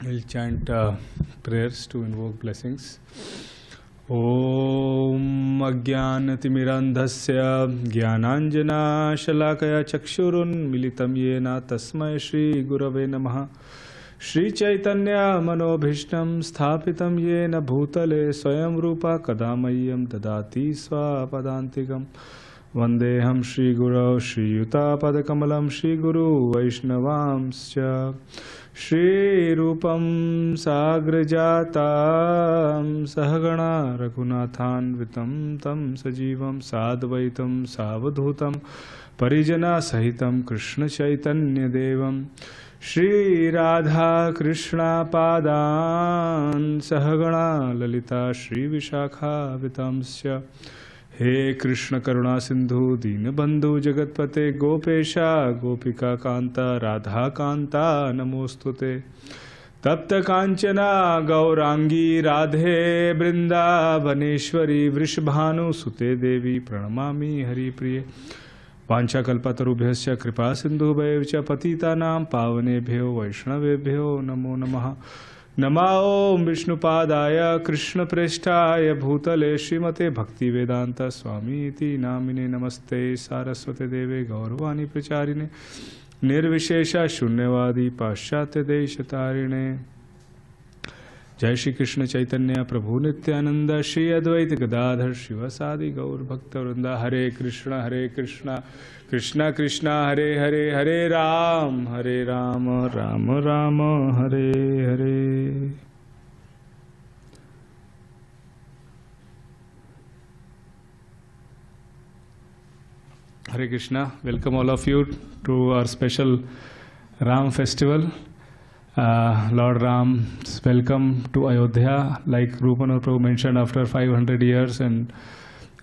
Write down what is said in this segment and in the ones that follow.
We'll chant prayers to invoke blessings. Om Ajnanatimirandhasya Jnananjana Shalakaya Chakshurun Militam Yena Tasmai Shri Gurave Namaha. Shri Chaitanya Manobhishtam Sthapitam Yena Bhutale Swayam Rupa Kadamayam Dadati Swapadantikam. Vandeham Shri Guru Shri Yuta Padakamalam Shri Guru Vaishnavamscha Shri Rupam Sagrajatam Sahagana Raghunathan Vitam Tam Sajivam Sadvaitam Savadhutam Parijana Sahitam Krishna Chaitanya Devam Shri Radha Krishna Padan Sahagana Lalita Shri Vishakha Vitamsya He Krishna Karuna Sindhu Deenabandhu Jagatpate Gopesha Gopika Kanta Radha Kanta Namostute Tapta Kanchana Gaurangi Radhe Brindavaneshwari Vrishabhanu Sute Devi Pranamami Hari Priye Vancha Kalpatarubhyasya Kripa Sindhu Bhaivcha Patitanam Pavanebhyo Vaishnavebhyo Namo Namaha Namo Vishnupadaya Krishna Presthaya Bhutale Srimate Bhakti Vedanta Swami Iti Namine Namaste Saraswate Deve Gaurvani Pracharine Nirvishesha Shunyavadi Paschatya Deshatarine Jai Shri Krishna Chaitanya Prabhu Nityananda Shri Advaita Gadadhar Shivasadi Gaur Bhakta Vrinda Hare Krishna Krishna Krishna Hare Hare Hare Ram Ram Ram Hare Hare. Hare Krishna. Welcome all of you to our special Ram festival. Lord Ram's welcome to Ayodhya, like Rupanur Prabhu mentioned, after 500 years, and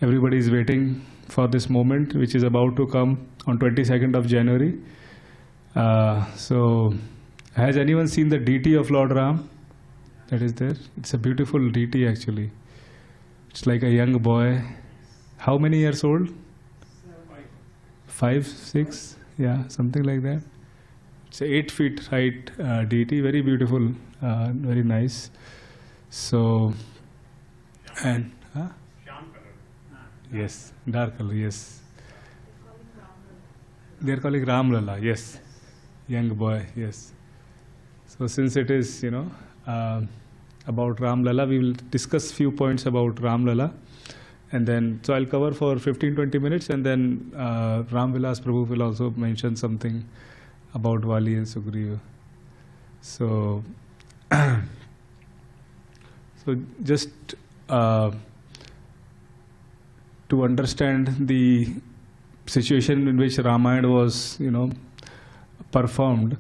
everybody is waiting for this moment, which is about to come on 22nd of January. So, has anyone seen the deity of Lord Ram that is there? It's a beautiful deity actually. It's like a young boy. How many years old? 5, 6? Yeah, something like that. It's a 8 feet height deity, very beautiful, very nice. So, and yes, dark color, yes. They are calling Ram Lala, yes. Young boy, yes. So since it is, about Ram Lala, we will discuss few points about Ram Lala. And then, so I'll cover for 15-20 minutes, and then Ram Vilas Prabhu will also mention something about Vali and Sugriva. So, so just to understand the situation in which Ramayana was, performed,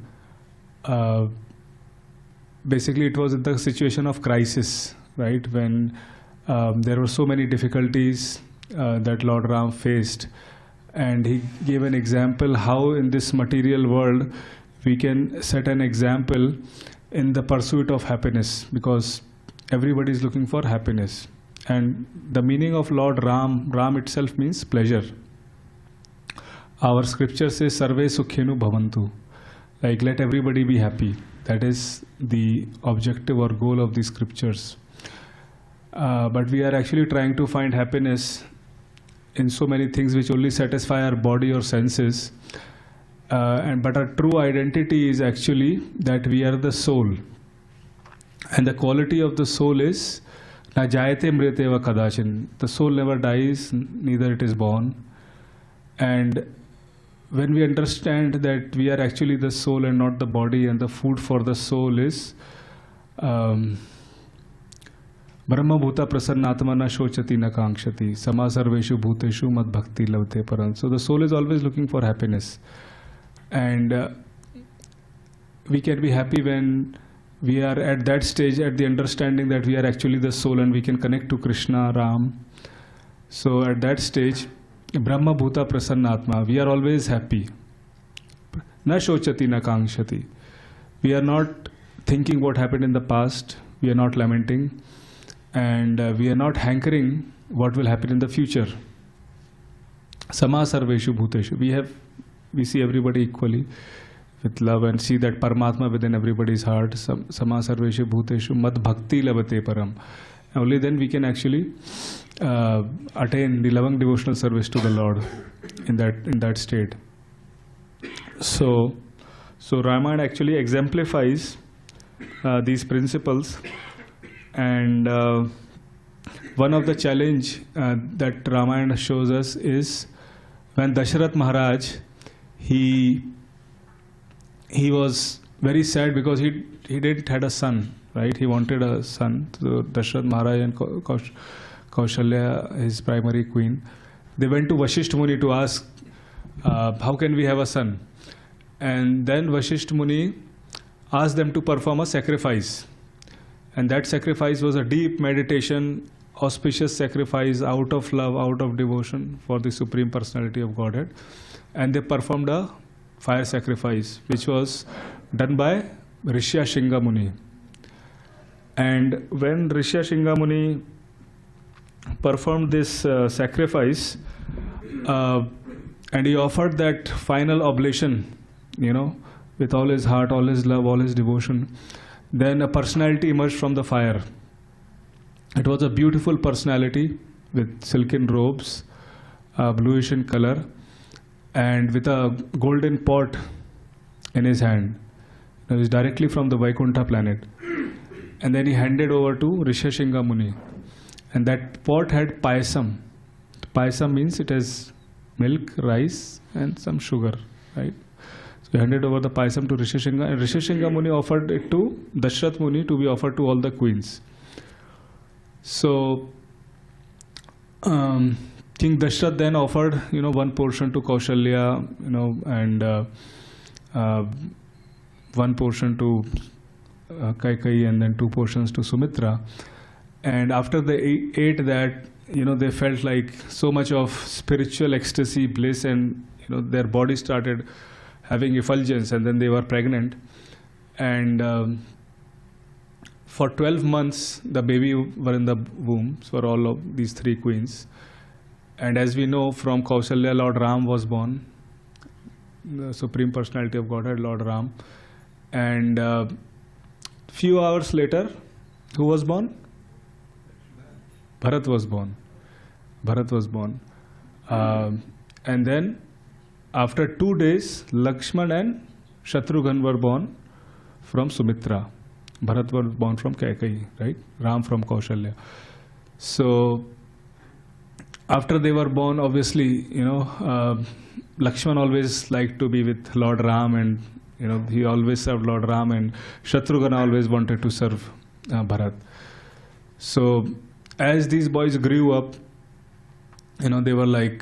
basically it was in the situation of crisis, right? When there were so many difficulties that Lord Ram faced. And he gave an example how in this material world we can set an example in the pursuit of happiness, because everybody is looking for happiness. And the meaning of Lord Ram itself means pleasure. Our scripture says, Sarve Sukhenu Bhavantu. Like, let everybody be happy. That is the objective or goal of the scriptures. But we are actually trying to find happiness in so many things which only satisfy our body or senses. But our true identity is actually that we are the soul. And the quality of the soul is Na jayate mrite va kadachin. The soul never dies, neither it is born. And when we understand that we are actually the soul and not the body, and the food for the soul is Brahma bhuta prasannatma na shochati na kankshati sama sarveshu bhuteshu mad bhakti lavte paran. So the soul is always looking for happiness, and we can be happy when we are at that stage, at the understanding that we are actually the soul and we can connect to Krishna, Ram. So at that stage, Brahma bhuta prasannatma, we are always happy. Na shochati na kankshati. We are not thinking what happened in the past. We are not lamenting. And we are not hankering what will happen in the future. Sama sarveshu bhuteshu. We see everybody equally. with love and see that Paramatma within everybody's heart. Sama sarveshu bhuteshu mad bhakti labate param. Only then we can actually attain the loving devotional service to the Lord in that state. So Ramayana actually exemplifies these principles, and one of the challenge that Ramayana shows us is when Dasharath Maharaj, he was very sad because he didn't had a son, right? He wanted a son. So Dasharath Maharaj and Kaushalya, his primary queen, they went to Vasishtha Muni to ask, how can we have a son? And then Vasishtha Muni asked them to perform a sacrifice. And that sacrifice was a deep meditation, auspicious sacrifice out of love, out of devotion for the Supreme Personality of Godhead. And they performed a fire sacrifice, which was done by Rishya Shinga Muni. And when Rishya Shinga Muni performed this sacrifice, and he offered that final oblation, with all his heart, all his love, all his devotion, then a personality emerged from the fire. It was a beautiful personality with silken robes, bluish in color, and with a golden pot in his hand. It was directly from the Vaikuntha planet. And then he handed over to Rishashinga Muni. And that pot had payasam. Payasam means it has milk, rice, and some sugar, right? So he handed over the payasam to Rishashinga, and Rishashinga Muni offered it to Dashrath Muni to be offered to all the queens. So King Dashrath then offered, one portion to Kaushalya, and one portion to Kaikeyi, and then 2 portions to Sumitra. And after they ate that, they felt like so much of spiritual ecstasy, bliss, and their body started having effulgence, and then they were pregnant. And for 12 months, the baby were in the wombs for all of these 3 queens. And as we know, from Kausalya, Lord Ram was born, the Supreme Personality of Godhead, Lord Ram. And few hours later, who was born? Bharat was born. Bharat was born. And then, after 2 days, Lakshman and Shatrughan were born from Sumitra. Bharat was born from Kaikeyi, right? Ram from Kaushalya. So, after they were born, obviously, Lakshman always liked to be with Lord Ram, and he always served Lord Ram, and Shatrughan always wanted to serve Bharat. So, as these boys grew up, they were like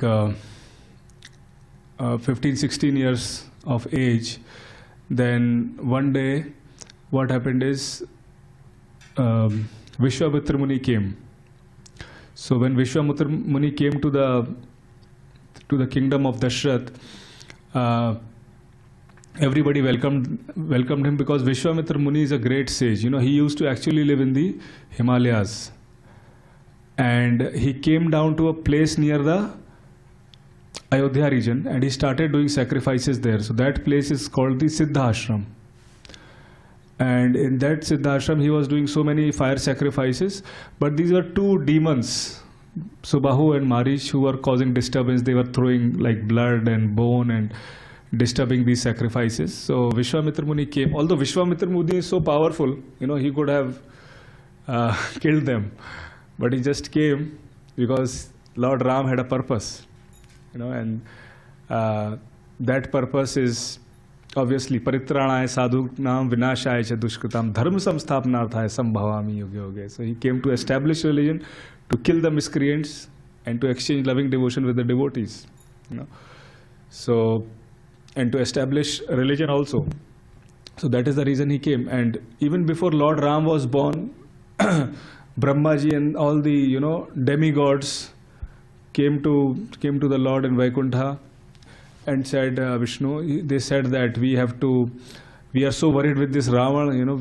15, 16 years of age. Then one day, what happened is Vishwamitra Muni came. So when Vishwamitra Muni came to the kingdom of Dashrath, everybody welcomed him, because Vishwamitra Muni is a great sage. He used to actually live in the Himalayas. And he came down to a place near the Ayodhya region, and he started doing sacrifices there. So that place is called the Siddha Ashram. And in that Siddha Ashram, he was doing so many fire sacrifices. But these were 2 demons, Subahu and Marish, who were causing disturbance. They were throwing like blood and bone and disturbing these sacrifices. So Vishwamitra Muni came. Although Vishwamitra Muni is so powerful, he could have killed them. But he just came because Lord Ram had a purpose, and that purpose is obviously Paritrāṇāya sadhūnām vināṣāya ca duṣkritam dharma samsthapanārthāya sambhavāmi yuge yuge. So he came to establish religion, to kill the miscreants, and to exchange loving devotion with the devotees. So, and to establish religion also. So that is the reason he came. And even before Lord Ram was born, Brahmaji and all the demigods came to the Lord in Vaikuntha and said, Vishnu, they said that we are so worried with this Ravan,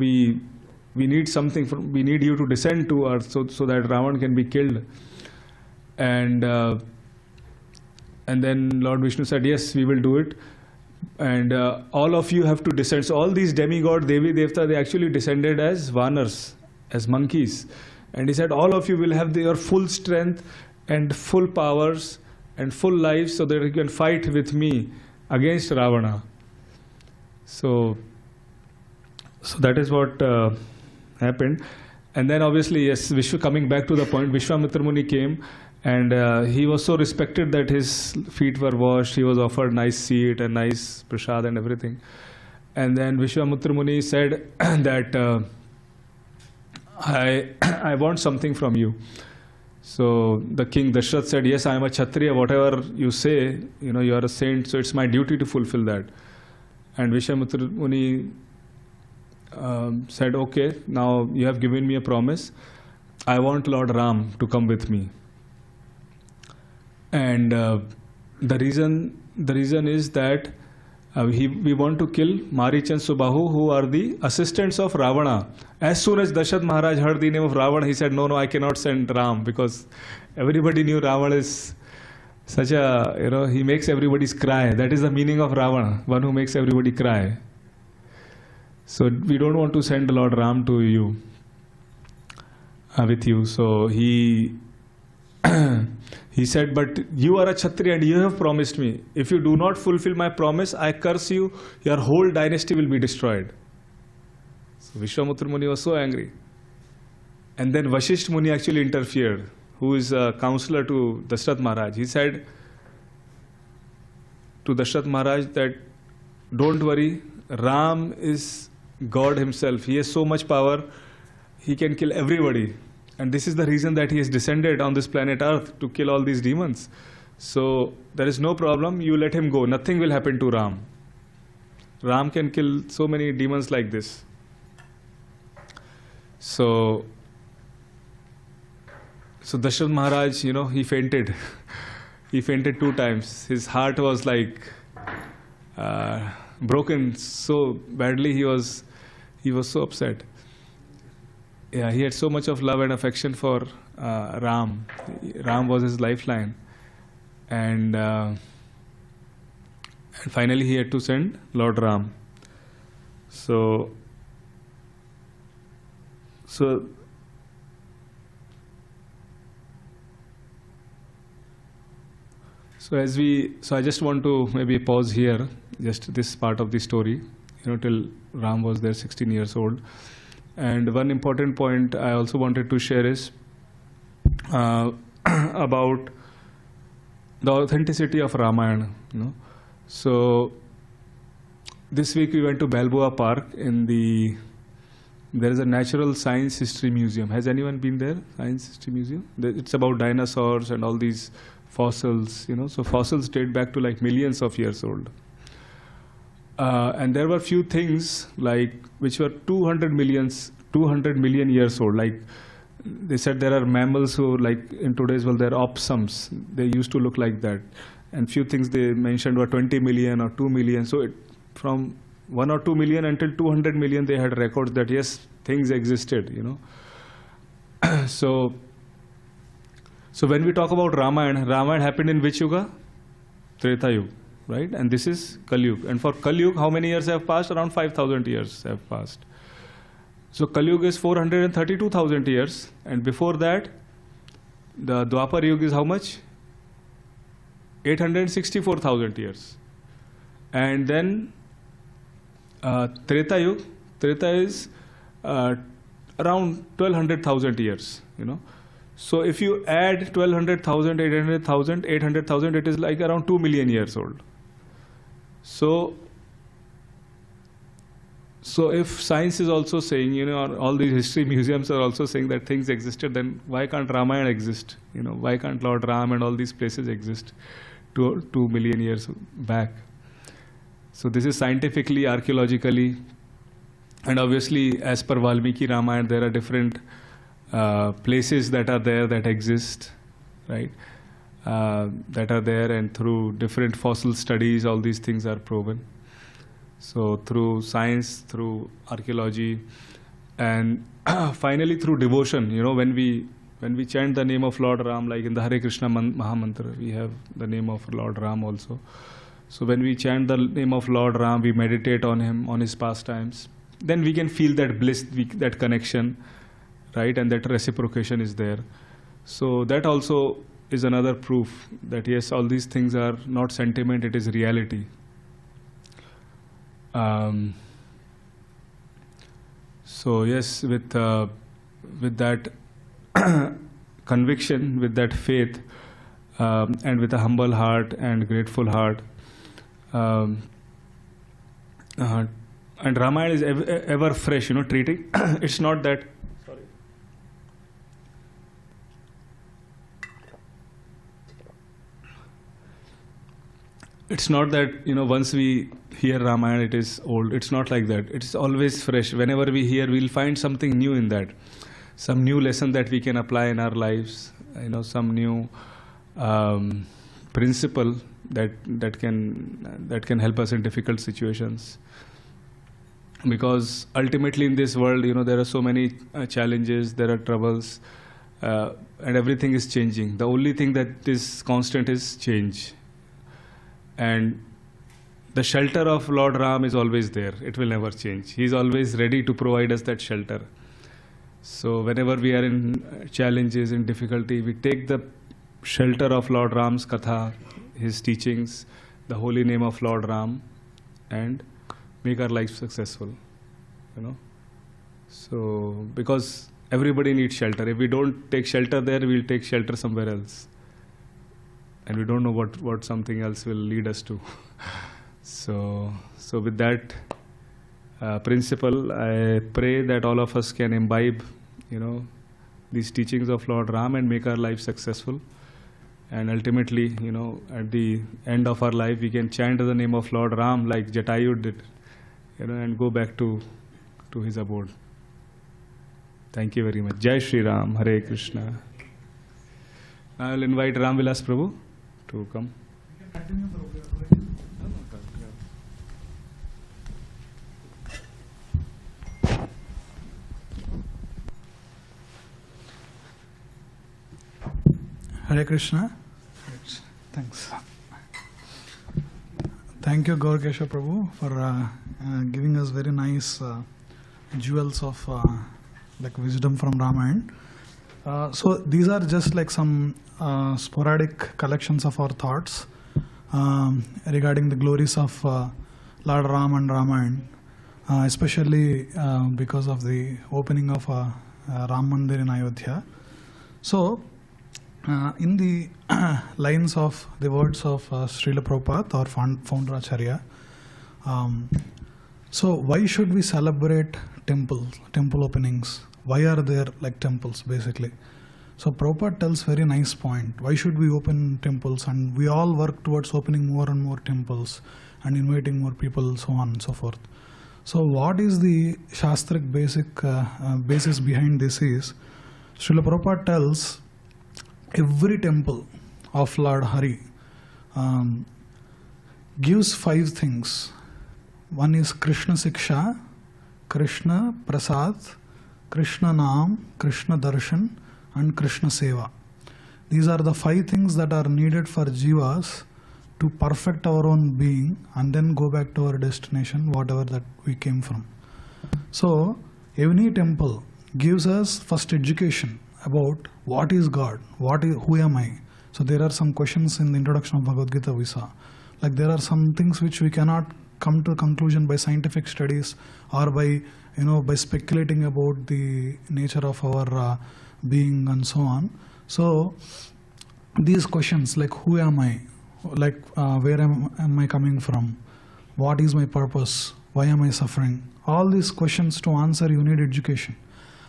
we need something, we need you to descend to earth so that Ravan can be killed. And then Lord Vishnu said, yes, we will do it. and all of you have to descend. So all these demigod, Devi, Devta, they actually descended as vanars, as monkeys. And he said, all of you will have your full strength and full powers and full lives so that you can fight with me against Ravana. So that is what happened. And then obviously, yes, coming back to the point, Vishwamitra Muni came, and he was so respected that his feet were washed, he was offered nice seat and nice prasad and everything. And then Vishwamitra Muni said that I want something from you. So the king Dashrath said, yes, I am a Kshatriya, whatever you say, you are a saint, so it's my duty to fulfill that. And Vishwamitra Muni said, okay, now you have given me a promise, I want Lord Ram to come with me. And the reason is that we want to kill Marich and Subahu, who are the assistants of Ravana. As soon as Dashrath Maharaj heard the name of Ravana, he said, no, I cannot send Ram, because everybody knew Ravana is such a, he makes everybody's cry. That is the meaning of Ravana, one who makes everybody cry. So we don't want to send Lord Ram to you, with you. So he said, but you are a Kshatriya and you have promised me. If you do not fulfill my promise, I curse you, your whole dynasty will be destroyed. So Vishwamitra Muni was so angry. And then Vasishtha Muni actually interfered, who is a counselor to Dashrath Maharaj. He said to Dashrath Maharaj that, don't worry, Ram is God himself. He has so much power, he can kill everybody. And this is the reason that he has descended on this planet Earth, to kill all these demons. So there is no problem, you let him go. Nothing will happen to Ram. Ram can kill so many demons like this. So Dashrath Maharaj, he fainted. He fainted 2 times. His heart was like broken so badly. He was so upset. Yeah, he had so much of love and affection for Ram. Ram was his lifeline. And finally he had to send Lord Ram. So I just want to maybe pause here, just this part of the story, till Ram was there, 16 years old. And one important point I also wanted to share is about the authenticity of Ramayana. So this week we went to Balboa Park there is a Natural Science History Museum. Has anyone been there? Science History Museum? It's about dinosaurs and all these fossils, So fossils date back to like millions of years old. And there were few things which were 200 million years old. Like they said, there are mammals who, like in today's world, they're opossums. They used to look like that. And few things they mentioned were 20 million or 2 million. So from 1 or 2 million until 200 million, they had records that yes, things existed. So when we talk about Ramayana happened in which yuga? Treta Yuga. Right? And this is Kali Yuga. And for Kali Yuga, how many years have passed? Around 5,000 years have passed. So Kali Yuga is 432,000 years. And before that, the Dwapar Yuga is how much? 864,000 years. And then Treta Yuga. Treta is around 1,200,000 years. So if you add 1,200,000, 800,000, it is like around 2 million years old. So if science is also saying, all these history museums are also saying that things existed, then why can't Ramayana exist? Why can't Lord Ram and all these places exist 2 million years back? So this is scientifically, archaeologically, and obviously as per Valmiki Ramayana, there are different places that are there that exist, right? That are there, and through different fossil studies, all these things are proven. So through science, through archaeology, and finally through devotion. When we chant the name of Lord Ram, like in the Hare Krishna Mahamantra, we have the name of Lord Ram also. So when we chant the name of Lord Ram, we meditate on him, on his pastimes, then we can feel that bliss, that connection, right? And that reciprocation is there. So that also is another proof that yes, all these things are not sentiment, it is reality. So yes, with that conviction, with that faith, and with a humble heart and grateful heart, and Ramayana is ever fresh, treating. It's not that. Sorry. It's not that once we hear Ramayana it is old. It's not like that. It's always fresh. Whenever we hear, we'll find something new in that, some new lesson that we can apply in our lives. Some new principle that can help us in difficult situations. Because ultimately in this world, there are so many challenges, there are troubles, and everything is changing. The only thing that is constant is change. And the shelter of Lord Ram is always there. It will never change. He is always ready to provide us that shelter. So whenever we are in challenges, in difficulty, we take the shelter of Lord Ram's Katha, his teachings, the holy name of Lord Ram, and make our life successful. So because everybody needs shelter. If we don't take shelter there, we'll take shelter somewhere else. And we don't know what something else will lead us to. So with that principle, I pray that all of us can imbibe, these teachings of Lord Ram and make our life successful. And ultimately, at the end of our life, we can chant the name of Lord Ram like Jatayu did, and go back to his abode. Thank you very much. Jai Shri Ram, Hare Krishna. Now I will invite Ram Vilas Prabhu to come. Hare Krishna. Thanks. Thank you, Gaura Keshava Prabhu, for giving us very nice jewels of wisdom from Ramayana. So these are just like some sporadic collections of our thoughts regarding the glories of Lord Ram and Ramayana, especially because of the opening of Ram Mandir in Ayodhya. So in the lines of the words of Srila Prabhupada, our founder Acharya, so why should we celebrate temple openings? Why are there like temples basically? So Prabhupada tells very nice point. Why should we open temples? And we all work towards opening more and more temples and inviting more people, so on and so forth. So what is the Shastric basis behind this is, Srila Prabhupada tells every temple of Lord Hari gives 5 things. One is Krishna Siksha, Krishna Prasad, Krishna Naam, Krishna Darshan, and Krishna Seva. These are the 5 things that are needed for jivas to perfect our own being and then go back to our destination, whatever that we came from. So, any temple gives us first education about what is God, who am I. So there are some questions in the introduction of Bhagavad Gita we saw. Like there are some things which we cannot come to a conclusion by scientific studies or by speculating about the nature of our being and so on. So these questions like who am I, like where am I coming from, what is my purpose, why am I suffering, all these questions to answer you need education,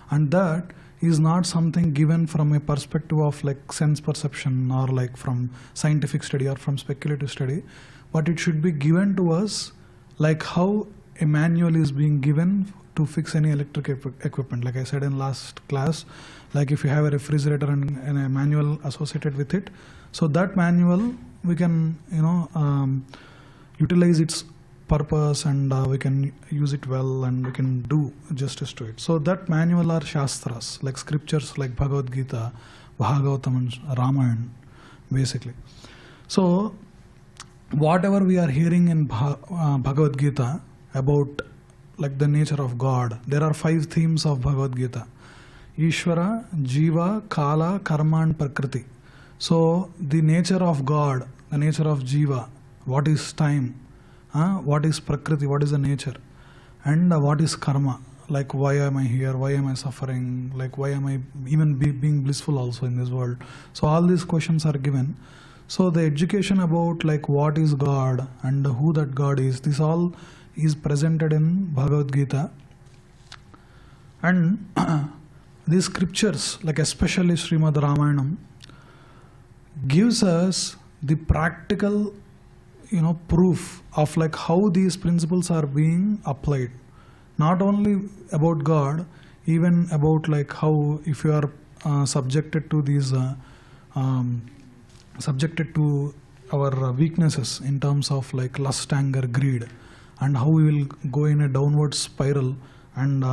and that is not something given from a perspective of like sense perception or like from scientific study or from speculative study, but it should be given to us like how a manual is being given to fix any electric equipment. Like I said in last class, like if you have a refrigerator and a manual associated with it, so that manual we can utilize its purpose and we can use it well and we can do justice to it. So that manual are Shastras, like scriptures like Bhagavad Gita, Bhagavatam and Ramayana basically. So whatever we are hearing in Bhagavad Gita about like the nature of God, there are 5 themes of Bhagavad Gita: Ishvara, Jiva, Kala, Karma and Prakriti. So the nature of God, the nature of Jiva, what is time, what is Prakriti, what is the nature, and what is Karma, like why am I here, why am I suffering, like why am I even being blissful also in this world. So all these questions are given. So the education about like what is God and who that God is, this all is presented in Bhagavad Gita. And these scriptures, like especially Srimad Ramayana, gives us the practical, proof of like how these principles are being applied. Not only about God, even about like how if you are subjected to these, subjected to our weaknesses in terms of like lust, anger, greed, and how we will go in a downward spiral and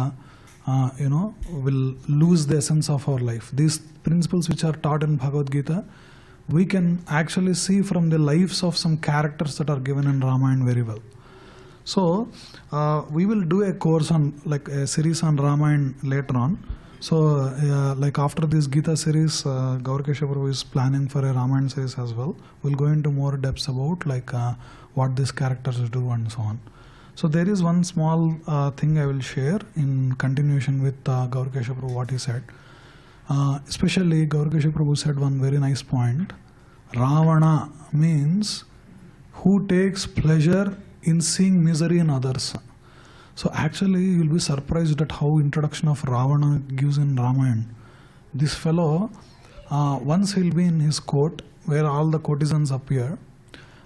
will lose the essence of our life. These principles which are taught in Bhagavad Gita, we can actually see from the lives of some characters that are given in Ramayana very well. So we will do a course on like a series on Ramayana later on. So like after this Gita series, Gaura Keshava is planning for a Ramayana series as well. We'll go into more depths about like what these characters do and so on. So there is one small thing I will share in continuation with Gaura Keshava what he said. Especially Gaura Keshava said one very nice point. Ravana means who takes pleasure in seeing misery in others. So actually you will be surprised at how introduction of Ravana gives in Ramayana. This fellow, once he will be in his court where all the courtesans appear,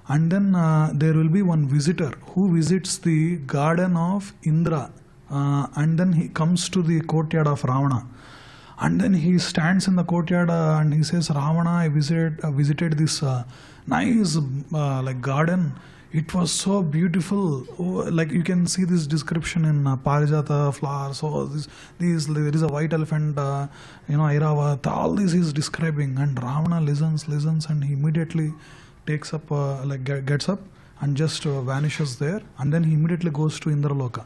and then there will be one visitor who visits the garden of Indra, and then he comes to the courtyard of Ravana. And then he stands in the courtyard and he says, Ravana, I visited this nice like garden. It was so beautiful. Oh, like you can see this description in Parijata flowers. So there is a white elephant, Airavata. All this is describing. And Ravana listens, and he immediately takes up, gets up and just vanishes there. And then he immediately goes to Indraloka.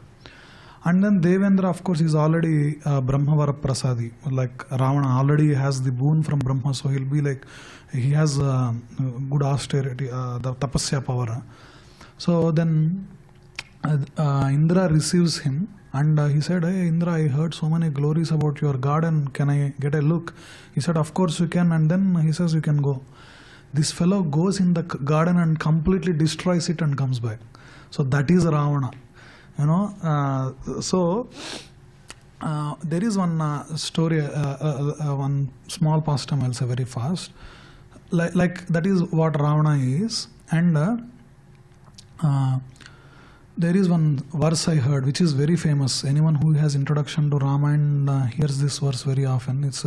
And then Devendra, of course, is already Brahmavara Prasadi. Like Ravana already has the boon from Brahma, so he'll be like, he has good austerity, the tapasya power. So then Indra receives him and he said, hey Indra, I heard so many glories about your garden. Can I get a look? He said, of course you can. And then he says, you can go. This fellow goes in the garden and completely destroys it and comes back. So that is Ravana. So there is one story, one small pastime I'll say very fast. Like that is what Ravana is. And there is one verse I heard which is very famous. Anyone who has introduction to Ramayana hears this verse very often. It's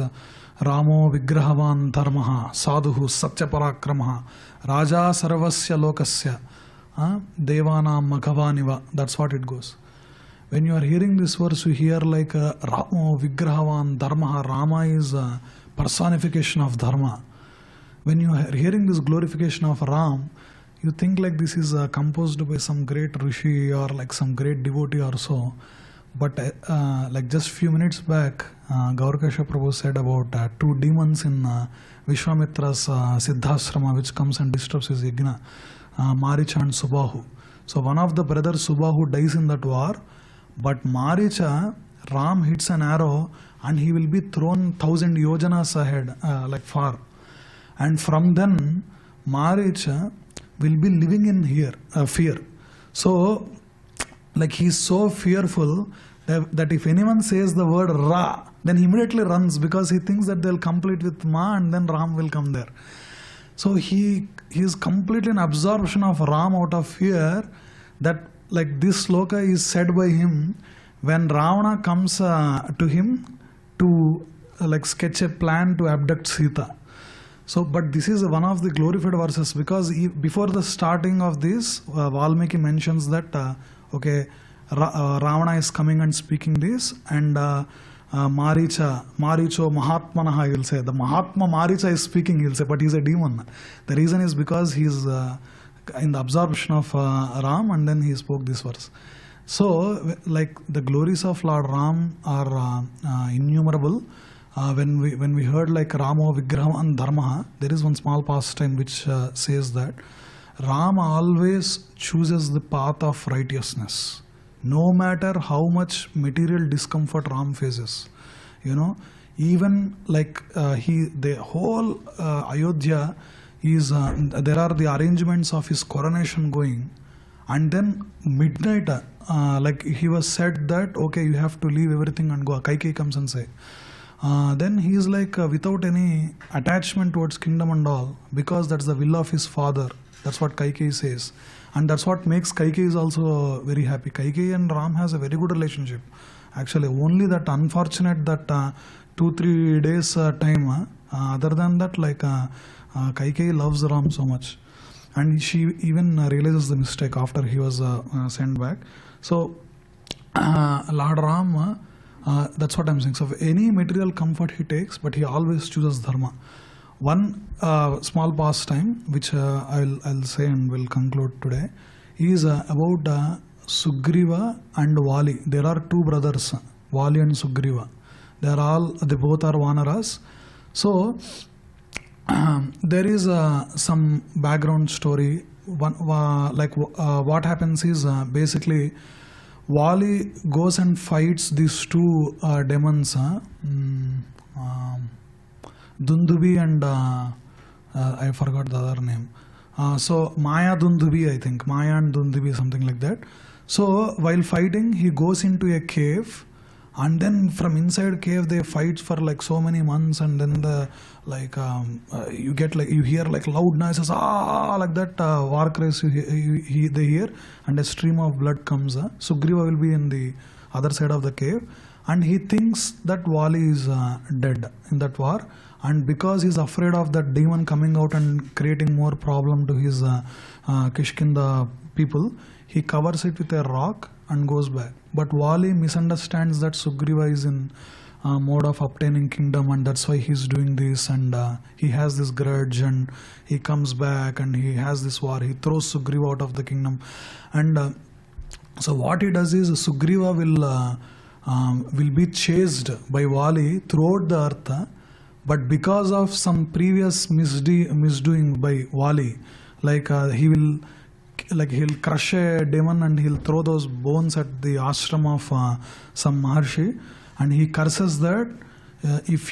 Ramo Vigrahavan Dharmaha Sadhuhu Satyaparakramaha Raja Sarvasya Lokasya Devana Maghavaniva. That's what it goes. When you are hearing this verse, you hear like Ramo Vigrahavan Dharmaha. Rama is a personification of Dharma. When you are hearing this glorification of Ram, you think like this is composed by some great rishi or like some great devotee or so. But like just few minutes back, Gaura Keshava said about 2 demons in Vishwamitra's Siddhasrama, which comes and disturbs his yajna, Maricha and Subahu. So one of the brothers, Subahu, dies in that war, but Maricha, Ram hits an arrow and he will be thrown 1,000 yojanas ahead, like far. And from then, Maricha will be living in fear. So, like he is so fearful that if anyone says the word Ra, then he immediately runs because he thinks that they'll complete with Ma and then Ram will come there. So he is completely in absorption of Ram out of fear that like this sloka is said by him when Ravana comes to him to like sketch a plan to abduct Sita. So, but this is one of the glorified verses because before the starting of this, Valmiki mentions that, Ravana is coming and speaking this, and Maricho Mahatmanaha, he will say. The Mahatma Maricha is speaking, he will say, but he is a demon. The reason is because he is in the absorption of Ram, and then he spoke this verse. So, like the glories of Lord Ram are innumerable. When we heard like Ramo Vigraham and Dharma, there is one small pastime which says that Ram always chooses the path of righteousness, no matter how much material discomfort Ram faces. You know, even like the whole Ayodhya is there are the arrangements of his coronation going, and then midnight, like he was said that okay, you have to leave everything and go. Kaikeyi comes and say. Then he is like without any attachment towards kingdom and all, because that's the will of his father. That's what Kaikeyi says, and that's what makes Kaikeyi is also very happy. Kaikeyi and Ram has a very good relationship. Actually, only that unfortunate that 2-3 days time. Other than that, like Kaikeyi loves Ram so much, and she even realizes the mistake after he was sent back. So Lord Ram. That's what I'm saying. So any material comfort he takes, but he always chooses dharma. One small pastime which I'll say and will conclude today is about Sugriva and Vali. There are two brothers, Vali and Sugriva. They both are Vanaras. So there is some background story. What happens is basically Vali goes and fights these two demons, Dundubi and I forgot the other name. So Maya Dundubi, I think. Maya and Dundubi, something like that. So while fighting, he goes into a cave, and then from inside cave they fight for like so many months, and then the you hear like loud noises, like that war cries they hear, and a stream of blood comes. Sugriva will be in the other side of the cave, and he thinks that Vali is dead in that war, and because he's afraid of that demon coming out and creating more problem to his Kishkinda people, he covers it with a rock and goes back. But Vali misunderstands that Sugriva is in mode of obtaining kingdom, and that's why he's doing this, and he has this grudge, and he comes back and he has this war. He throws Sugriva out of the kingdom, and so what he does is Sugriva will be chased by Vali throughout the earth, but because of some previous misdoing by Vali, he'll crush a demon and he'll throw those bones at the ashram of some Maharshi, and he curses that if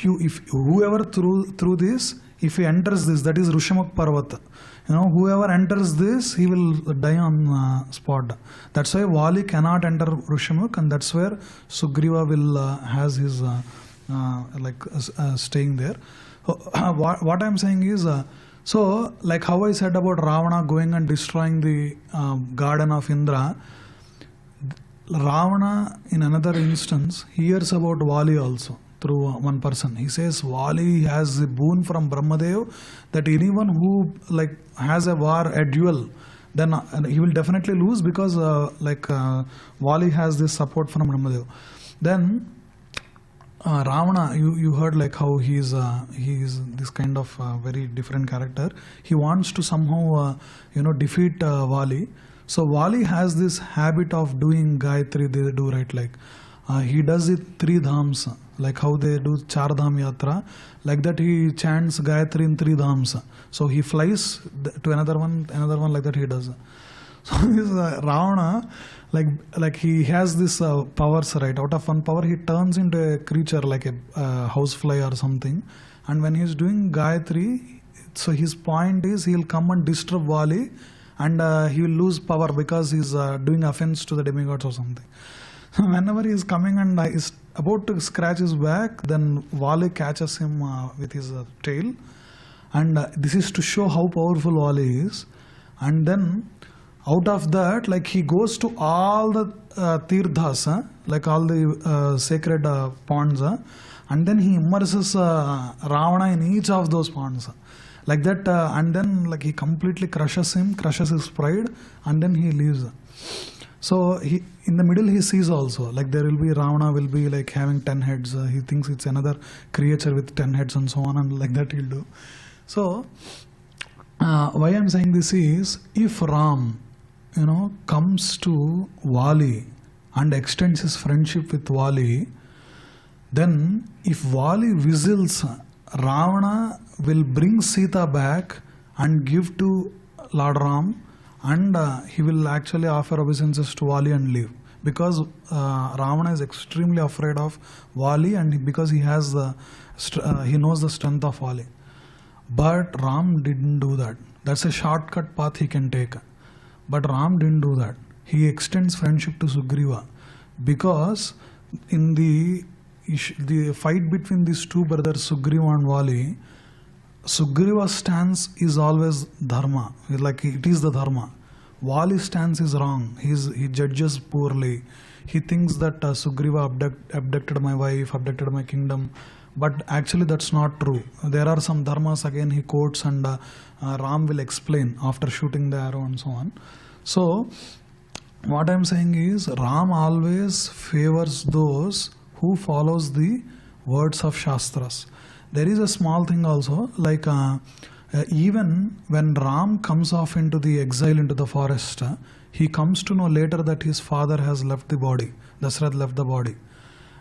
whoever through this, if he enters this, that is Rishamukh Parvat, whoever enters this, he will die on spot. That's why Vali cannot enter Rishamukh, and that's where Sugriva will has his staying there. What I'm saying is, so like how I said about Ravana going and destroying the garden of Indra, Ravana in another instance hears about Vali also through one person. He says Vali has a boon from Brahmadev that anyone who has a war, a duel, then he will definitely lose, because Vali has this support from Brahmadev. Then Ravana, you heard like how he is this kind of very different character. He wants to somehow defeat Vali. So Vali has this habit of doing Gayatri. They do right, he does it 3 dhams, like how they do Char Dham Yatra. Like that he chants Gayatri in 3 dhams. So he flies to another one like that he does. So this Ravana, like he has this powers, right? Out of one power, he turns into a creature like a housefly or something. And when he's doing Gayatri, so his point is he'll come and disturb Vali, and he will lose power because he's doing offense to the demigods or something. So whenever he is coming and is about to scratch his back, then Vali catches him with his tail, and this is to show how powerful Vali is. And then out of that, like he goes to all the tirthas, like all the sacred ponds, and then he immerses Ravana in each of those ponds, like that, and then like he completely crushes his pride, and then he leaves. So he, in the middle, he sees also like there will be Ravana will be like having 10 heads. He thinks it's another creature with 10 heads and so on, and like that he'll do. So why I'm saying this is, if Ram, comes to Vali and extends his friendship with Vali, then if Vali whistles, Ravana will bring Sita back and give to Lord Ram, and he will actually offer obeisances to Vali and leave. Because Ravana is extremely afraid of Vali, and because he has he knows the strength of Vali. But Ram didn't do that. That's a shortcut path he can take. But Ram didn't do that. He extends friendship to Sugriva, because in the fight between these two brothers, Sugriva and Vali, Sugriva's stance is always Dharma, like it is the Dharma. Vali's stance is wrong. He judges poorly. He thinks that Sugriva abducted my wife, abducted my kingdom. But actually that's not true. There are some dharmas again he quotes, and Ram will explain after shooting the arrow and so on. So what I'm saying is, Ram always favors those who follows the words of Shastras. There is a small thing also, like even when Ram comes off into the exile into the forest, he comes to know later that his father has left the body. Dasarath left the body.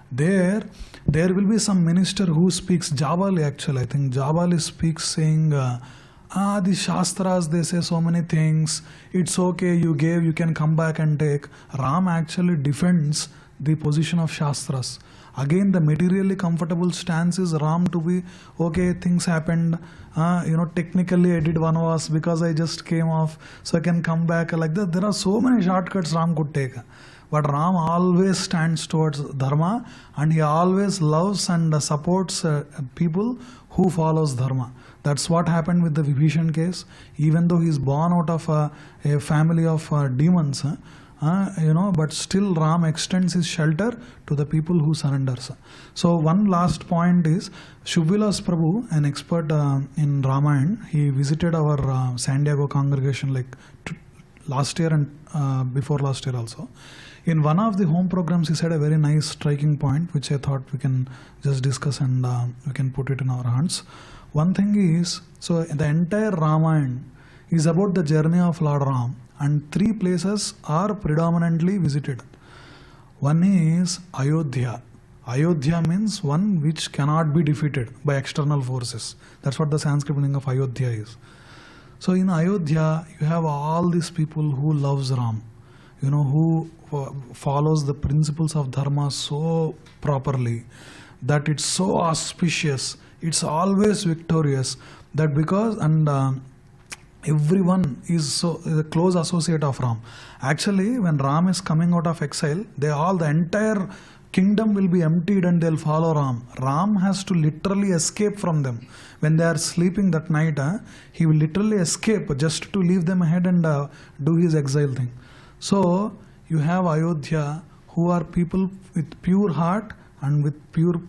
There will be some minister who speaks, Jabali actually, I think Jabali speaks saying, the Shastras, they say so many things, it's okay, you gave, you can come back and take. Ram actually defends the position of Shastras. Again, the materially comfortable stance is Ram to be, okay, things happened, technically I did vanvas because I just came off, so I can come back like that. There are so many shortcuts Ram could take. But Ram always stands towards Dharma, and he always loves and supports people who follows Dharma. That's what happened with the Vibhishan case. Even though he is born out of a family of demons, but still Ram extends his shelter to the people who surrenders. So one last point is, Shubvilas Prabhu, an expert in Ramayana, he visited our San Diego congregation like last year and before last year also. In one of the home programs, he said a very nice striking point, which I thought we can just discuss and we can put it in our hands. One thing is, so the entire Ramayana is about the journey of Lord Ram, and three places are predominantly visited. One is Ayodhya. Ayodhya means one which cannot be defeated by external forces. That's what the Sanskrit meaning of Ayodhya is. So in Ayodhya, you have all these people who loves Ram, who follows the principles of Dharma so properly that it's so auspicious, it's always victorious, that because, and everyone is so a close associate of Ram. Actually, when Ram is coming out of exile, the entire kingdom will be emptied and they'll follow Ram. Ram has to literally escape from them. When they are sleeping that night, he will literally escape just to leave them ahead and do his exile thing. So you have Ayodhya, who are people with pure heart and with pure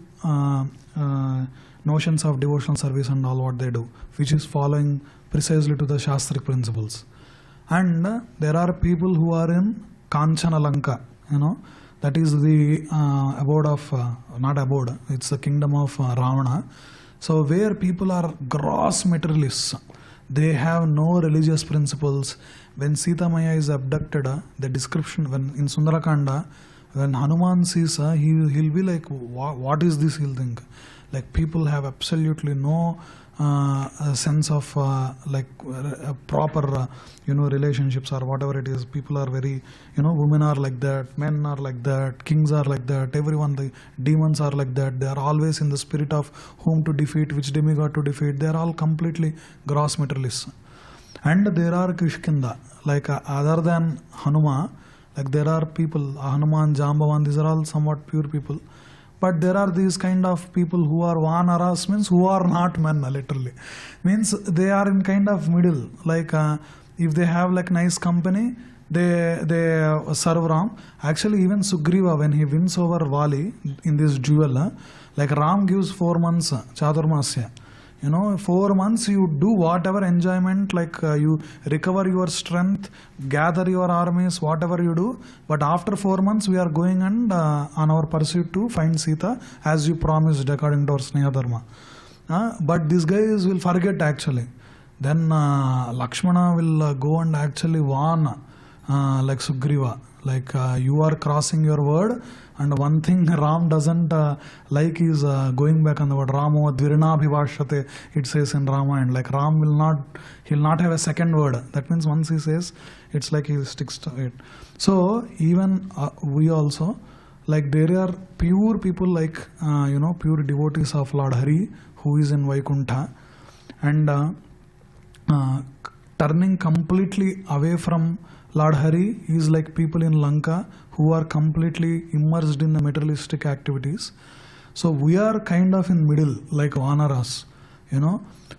notions of devotional service and all what they do, which is following precisely to the Shastric principles. And there are people who are in Kanchana Lanka, that is the abode of, not abode, it's the kingdom of Ravana. So where people are gross materialists, they have no religious principles. When Sita Maya is abducted, the description, when in Sundarakanda, when Hanuman sees her, he'll be like, what is this, he'll think. Like people have absolutely no sense of proper relationships or whatever it is. People are very, women are like that, men are like that, kings are like that, everyone, the demons are like that. They are always in the spirit of whom to defeat, which demigod to defeat. They are all completely gross materialists. And there are Kishkinda, like other than Hanuma, like there are people, Hanuman, Jambavan, these are all somewhat pure people. But there are these kind of people who are Vanaras, means who are not men, literally. Means they are in kind of middle. Like if they have like nice company, they serve Ram. Actually, even Sugriva, when he wins over Vali in this duel, like Ram gives 4 months, Chaturmasya. 4 months you do whatever enjoyment, like you recover your strength, gather your armies, whatever you do. But after 4 months we are going and on our pursuit to find Sita, as you promised according to our Sneha Dharma. But these guys will forget actually. Then Lakshmana will go and actually warn like Sugriva, like you are crossing your word, and one thing Ram doesn't like is going back on the word. Ramo dvirna bhivashate, it says in Ramayana, like Ram will not have a second word. That means once he says, it's like he sticks to it. So even we also, like there are pure people like pure devotees of Lord Hari who is in Vaikuntha, and turning completely away from Lord Hari is like people in Lanka who are completely immersed in the materialistic activities. So we are kind of in middle, like Vanaras,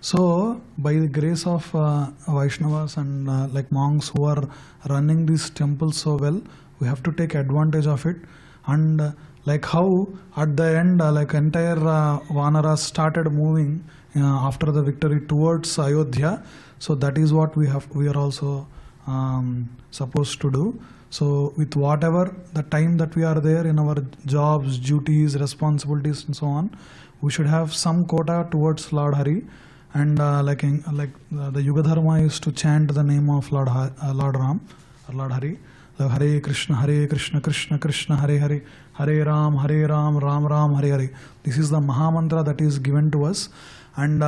So by the grace of Vaishnavas and like monks who are running these temples so well, we have to take advantage of it. And like how at the end, like entire Vanaras started moving after the victory towards Ayodhya. So that is what we are also supposed to do. So with whatever the time that we are there in our jobs, duties, responsibilities and so on, we should have some quota towards Lord Hari. And like the Yuga Dharma is to chant the name of Lord Ram or Lord Hari. Like Hare Krishna, Krishna Krishna, Hare Hare, Hare Ram, Ram Ram, Hare Hare. This is the Maha Mantra that is given to us. And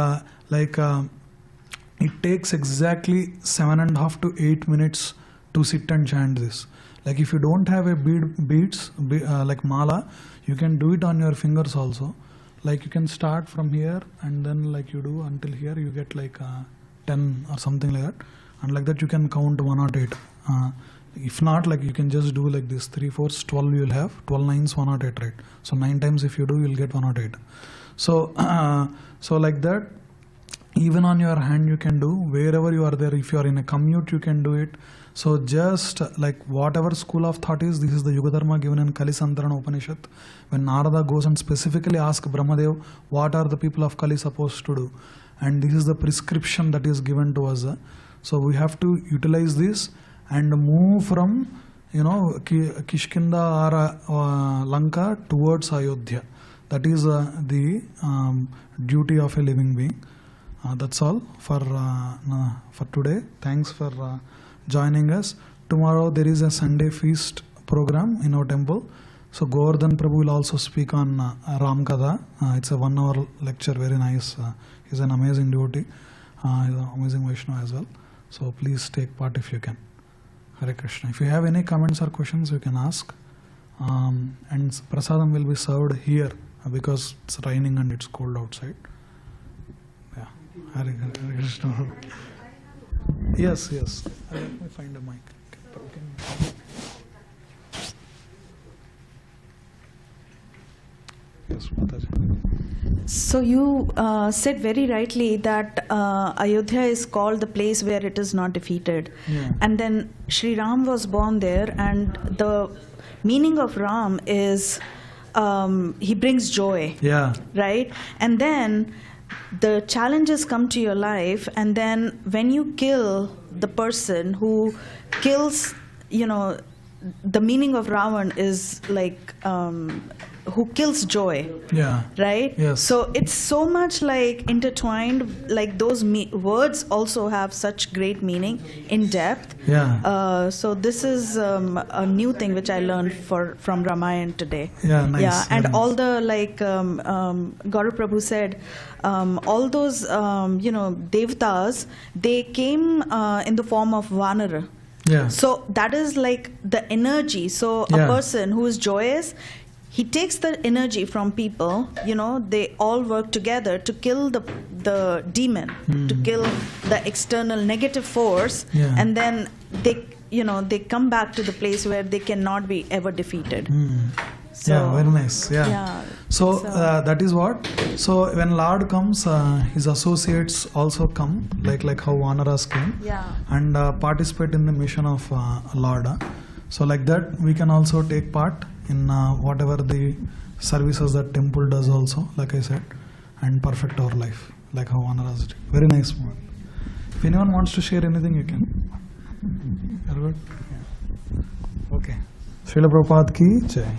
it takes exactly 7.5 to 8 minutes to sit and chant this. Like if you don't have a beads like mala, you can do it on your fingers also. Like you can start from here and then like you do until here, you get like 10 or something like that. And like that you can count 108. If not, like you can just do like this 3 4s 12 you will have 12 9s 108, right? So 9 times if you do, you will get 108. So so like that, even on your hand you can do, wherever you are there. If you are in a commute, you can do it. So just like whatever school of thought is, this is the Yuga Dharma given in Kali Santarana Upanishad. When Narada goes and specifically asks Brahmadev, what are the people of Kali supposed to do? And this is the prescription that is given to us. So we have to utilize this and move from Kishkinda or Lanka towards Ayodhya. That is the duty of a living being. That's all for today. Thanks for joining us. Tomorrow there is a Sunday feast program in our temple. So Govardhan Prabhu will also speak on Rama Katha. It's a 1 hour lecture, very nice. He's an amazing devotee. He's an amazing Vaishnava as well. So please take part if you can. Hare Krishna. If you have any comments or questions, you can ask. And prasadam will be served here because it's raining and it's cold outside. Yeah. Hare Krishna. Yes. Let me find a mic. Yes, Mataji. So you said very rightly that Ayodhya is called the place where it is not defeated. Yeah. And then Sri Ram was born there, and the meaning of Ram is he brings joy. Yeah. Right? And then the challenges come to your life, and then when you kill the person who kills, the meaning of Ravan is like who kills joy. Yeah. Right? Yes. So it's so much like intertwined, like those words also have such great meaning in depth. Yeah. So this is a new thing which I learned from Ramayana today. Yeah, nice. Yeah, and nice. all the Gaura Prabhu said, all those devtas, they came in the form of Vanara. Yeah. So that is like the energy. So a person who is joyous, he takes the energy from people, they all work together to kill the demon, to kill the external negative force, and then they come back to the place where they cannot be ever defeated. So, yeah, very nice. Yeah. So that is what. So when Lord comes, his associates also come, like how Vanaras came, and participate in the mission of Lord. So like that, we can also take part in whatever the services that temple does also, like I said, and perfect our life, like how Vanaras did. Very nice one. If anyone wants to share anything, you can. You're good? Yeah. Okay. Srila Prabhupada ki jai.